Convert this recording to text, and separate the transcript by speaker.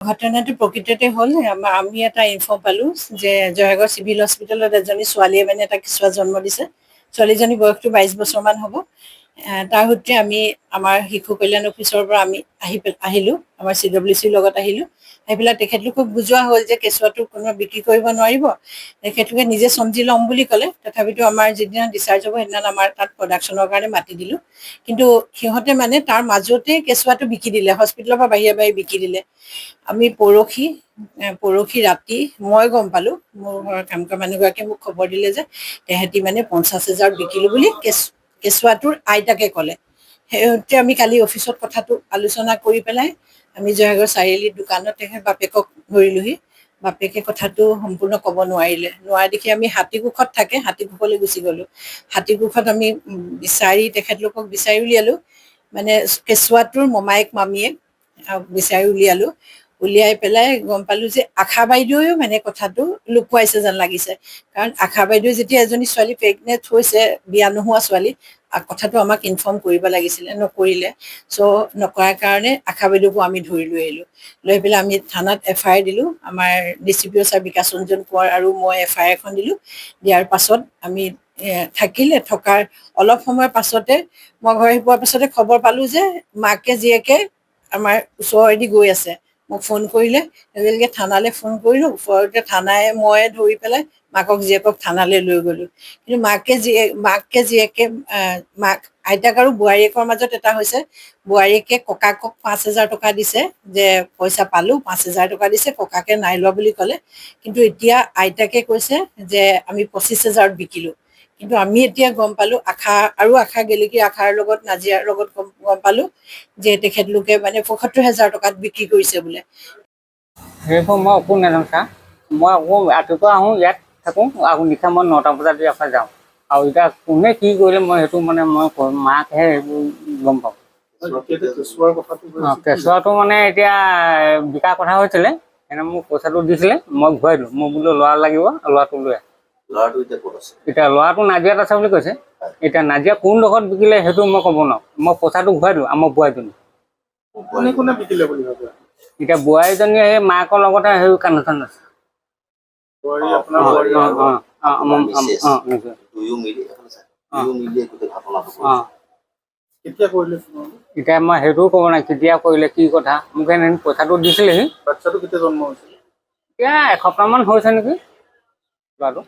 Speaker 1: ঘটনাটো প্ৰকৃততে হ'ল আমি এটা ইনফৰ্ম পালোঁ যে জয়সাগৰ চিভিল হস্পিটেলত এজনী ছোৱালীয়ে মানে এটা কেঁচুৱা জন্ম দিছে। ছোৱালীজনীৰ বয়সটো 22 বছৰমান হ'ব। তাৰ সূত্ৰে আমি আমাৰ শিশু কল্যাণ অফিচৰ পৰা আমি আহিলোঁ, আমাৰ CWCৰ লগত আহিলোঁ। আহি পেলাই তেখেতলোকক বুজোৱা হ'ল যে কেঁচুৱাটো কোনোবা বিক্ৰী কৰিব নোৱাৰিব, তেখেতলোকে নিজে চম্জি ল'ম বুলি ক'লে। তথাপিতো আমাৰ যিদিনা ডিচাৰ্জ হ'ব সেইদিনা আমাৰ তাত প্ৰডাকশ্যনৰ কাৰণে মাতি দিলোঁ। কিন্তু সিহঁতে মানে তাৰ মাজতে কেঁচুৱাটো বিকি দিলে, হস্পিটেলৰ পৰা বাহিৰে বিকি দিলে। আমি পৰহি ৰাতি মই গম পালোঁ, মোৰ ঘৰৰ কাম কৰা মানুহগৰাকীয়ে মোক খবৰ দিলে যে তেহেঁতি মানে 50,000 বিকিলোঁ বুলি কেঁচুৱাটোৰ আইতাকে ক'লে। সেইতে আমি কালি অফিচত কথাটো আলোচনা কৰি পেলাই আমি জয়সাগৰ চাৰিআলিৰ দোকানত তেখেত বাপেকক ধৰিলোহি। বাপেকে কথাটো সম্পূৰ্ণ ক'ব নোৱাৰিলে। নোৱাৰা দেখি আমি হাতীকোষত থাকে, হাতীকোষলৈ গুচি গ'লোঁ। হাতীকোষত আমি তেখেতলোকক বিচাৰি উলিয়ালোঁ। মানে কেঁচুৱাটোৰ মমায়েক মামীয়েক বিচাৰি উলিয়ালোঁ। উলিয়াই পেলাই গম পালোঁ যে আশা বাইদেৱেও মানে কথাটো লুকুৱাইছে যেন লাগিছে। কাৰণ আশা বাইদেৱে যেতিয়া এজনী ছোৱালী প্ৰেগনেণ্ট হৈছে, বিয়া নোহোৱা ছোৱালী, কথাটো আমাক ইনফৰ্ম কৰিব লাগিছিলে, নকৰিলে। নকৰাৰ কাৰণে আশা বাইদেউকো আমি ধৰি লৈ আহিলোঁ। লৈ পেলাই আমি থানাত FIR দিলোঁ। আমাৰ DCPO ছাৰ বিকাশ ৰঞ্জন কোঁৱৰ আৰু মই FIR এখন দিলোঁ। দিয়াৰ পাছত আমি থকাৰ অলপ সময়ৰ পাছতে মই ঘৰ আহি পোৱাৰ পাছতে খবৰ পালোঁ যে মাকে জীয়েকে আমাৰ ওচৰেদি গৈ আছে। মোক ফোন কৰিলে, একেলগে থানালৈ ফোন কৰিলোঁ। ওচৰতে থানাই মই ধৰি পেলাই মাকক জীয়েকক থানালৈ লৈ গ'লোঁ। কিন্তু আইতাক আৰু বোৱাৰীয়েকৰ মাজত এটা হৈছে, বোৱাৰীয়েকে ককাকক 5,000 টকা দিছে যে পইচা পালোঁ, 5,000 টকা দিছে, ককাকে নাই লোৱা বুলি ক'লে। কিন্তু এতিয়া আইতাকে কৈছে যে আমি 25,000 বিকিলোঁ। কিন্তু আমি এতিয়া গম পালোঁ, আশা গেলেকী আশাৰ লগত নাজিৰাৰ লগত গম পালোঁ যে তেখেতলোকে মানে 75,000 টকাত বিক্ৰী কৰিছে বোলে।
Speaker 2: সেইবোৰ মই একো নাজানো ছাৰ। মই আকৌ ৰাতিপুৱা আহোঁ, ইয়াত থাকোঁ, আকৌ নিশা মই 9টা বজাত ইয়াৰ যাওঁ। আৰু এতিয়া কোনে কি কৰিলে মই সেইটো মানে মই মাকহে সেইবোৰ গম পাওঁ। কেঁচুৱাটো মানে এতিয়া বিকাৰ কথা হৈছিলে, এনে মোক পইচাটো দিছিলে, মই ঘূৰাই দিলোঁ। মই বোলো ল'ৰা লাগিব, ল'ৰাটো লৈ আহ। এতিয়া ল'ৰাটো নাজিৰাত আছে বুলি কৈছে। এতিয়া নাজিৰা কোনডোখৰত বিকিলে সেইটো মই ক'ব নোৱাৰোঁ। মই পইচাটো ঘূৰাই দিলোঁ আৰু মই বোৱাৰীজনী। এতিয়া বোৱাৰীজনীয়ে সেই মাকৰ লগতে সেই কানেকশ্যন আছে। এতিয়া মই সেইটোও ক'ব নাই কেতিয়া কৰিলে কি কথা। মোক এনে পইচাটো দিছিলেহি। এতিয়া 1 সপ্তাহমান হৈছে নেকি ল'ৰাটো।